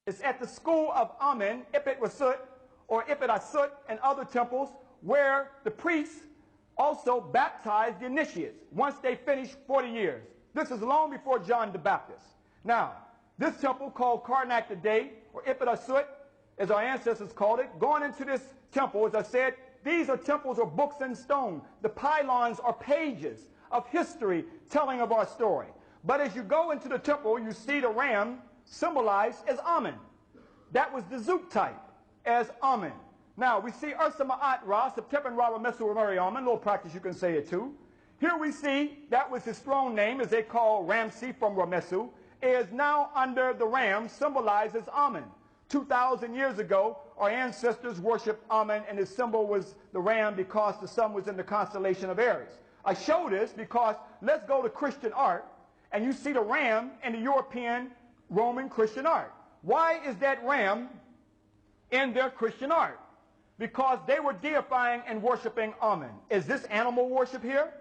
It's at the school of Amen, Ipit Wasut, or Ipit Asut, and other temples where the priests also baptized the initiates once they finished 40 years. This is long before John the Baptist. Now, this temple called Karnak today, or Ipit Asut, as our ancestors called it, going into this temple, as I said, these are temples or books in stone. The pylons are pages of history telling of our story. But as you go into the temple, you see the ram symbolized as Amen. That was the Zoot type as Amen. Now, we see Ursa Ma'at Ra, Septepan Ra Ramesu Mary Amen, a little practice you can say it too. Here we see that was his throne name, as they call Ramsey from Ramesu, is now under the ram, symbolized as Amen. 2,000 years ago, our ancestors worshipped Amen, and his symbol was the ram because the sun was in the constellation of Aries. I show this because let's go to Christian art, and you see the ram in the European Roman Christian art. Why is that ram in their Christian art? Because they were deifying and worshiping Amen. Is this animal worship here?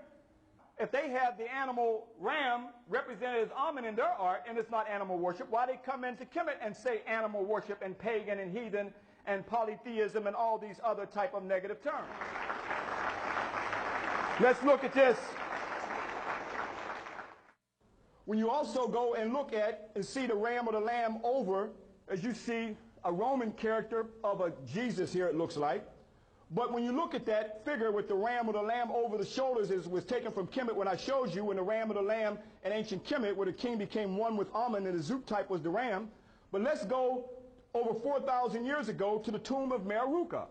If they have the animal ram represented as Amen in their art, and it's not animal worship, why they come into Kemet and say animal worship and pagan and heathen and polytheism and all these other type of negative terms? Let's look at this. When you also go and look at and see the ram or the lamb over, as you see a Roman character of a Jesus here, it looks like. But when you look at that figure with the ram or the lamb over the shoulders, was taken from Kemet when I showed you when the ram or the lamb in ancient Kemet, where the king became one with Amen and the Zoot type was the ram. But let's go over 4,000 years ago to the tomb of Meruka.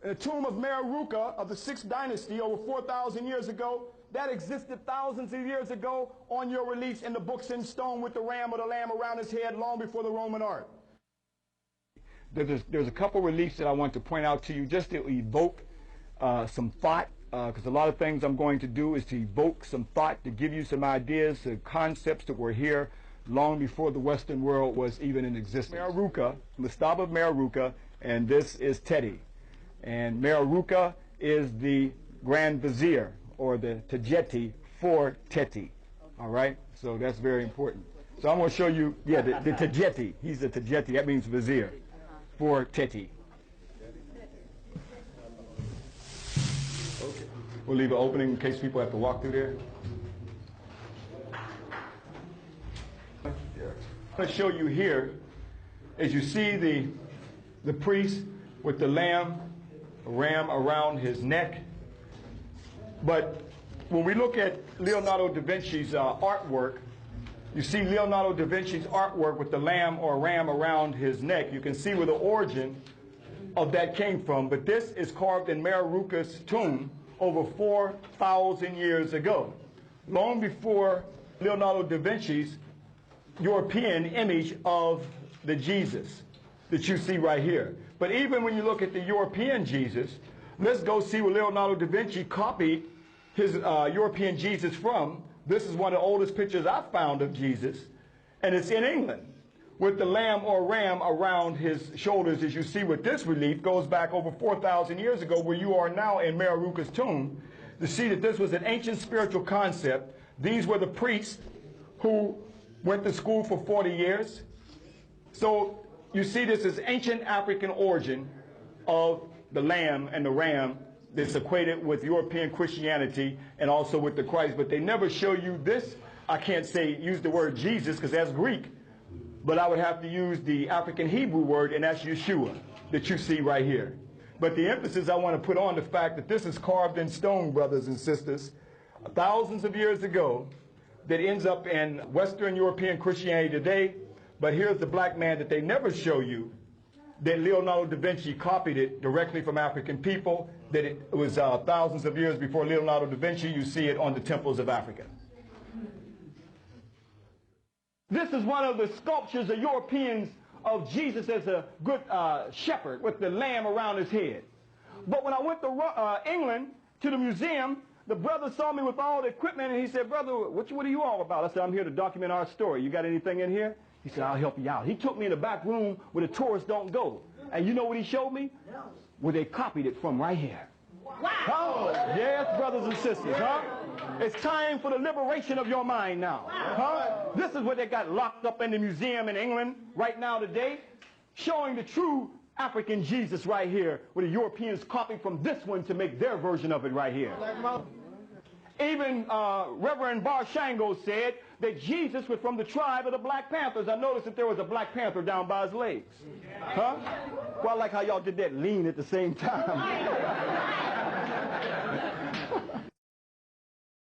In the tomb of Meruka of the 6th dynasty over 4,000 years ago, that existed thousands of years ago on your reliefs in the books in stone with the ram or the lamb around his head long before the Roman art. There's a couple reliefs that I want to point out to you just to evoke some thought, because a lot of things I'm going to do is to evoke some thought, to give you some ideas, concepts that were here long before the Western world was even in existence. Meruka, Mastaba of Meruka, and this is Teti. And Meruka is the Grand Vizier, or the Tajeti for Teti. All right? So that's very important. So I'm going to show you, the Tajeti. He's the Tajeti. That means Vizier. For Teti. Okay. We'll leave an opening in case people have to walk through there. I'm going to show you here, as you see the priest with the ram around his neck. But when we look at Leonardo da Vinci's artwork, you see Leonardo da Vinci's artwork with the lamb or ram around his neck. You can see where the origin of that came from. But this is carved in Meruka's tomb over 4,000 years ago, long before Leonardo da Vinci's European image of the Jesus that you see right here. But even when you look at the European Jesus, let's go see where Leonardo da Vinci copied his European Jesus from. This is one of the oldest pictures I've found of Jesus, and it's in England, with the lamb or ram around his shoulders. As you see with this relief, goes back over 4,000 years ago, where you are now in Meruka's tomb, to see that this was an ancient spiritual concept. These were the priests who went to school for 40 years. So you see this as ancient African origin of the lamb and the ram that's equated with European Christianity and also with the Christ. But they never show you this. I can't say use the word Jesus because that's Greek, but I would have to use the African Hebrew word, and that's Yeshua that you see right here. But the emphasis I want to put on the fact that this is carved in stone, brothers and sisters, thousands of years ago, that ends up in Western European Christianity today. But here's the black man that they never show you, that Leonardo da Vinci copied it directly from African people, that it was thousands of years before Leonardo da Vinci. You see it on the temples of Africa. This is one of the sculptures of Europeans of Jesus as a good shepherd with the lamb around his head. But when I went to England to the museum, the brother saw me with all the equipment, and he said, "Brother, what are you all about?" I said, "I'm here to document our story. You got anything in here?" He said, "I'll help you out." He took me in the back room where the tourists don't go. And you know what he showed me? Where they copied it from right here. Wow. Oh, yes, brothers and sisters, huh? It's time for the liberation of your mind now. Huh? This is what they got locked up in the museum in England right now today. showing the true African Jesus right here, where the Europeans copied from this one to make their version of it right here. Even Reverend Barshango said that Jesus was from the tribe of the Black Panthers. I noticed that there was a Black Panther down by his legs. Huh? Well, I like how y'all did that lean at the same time.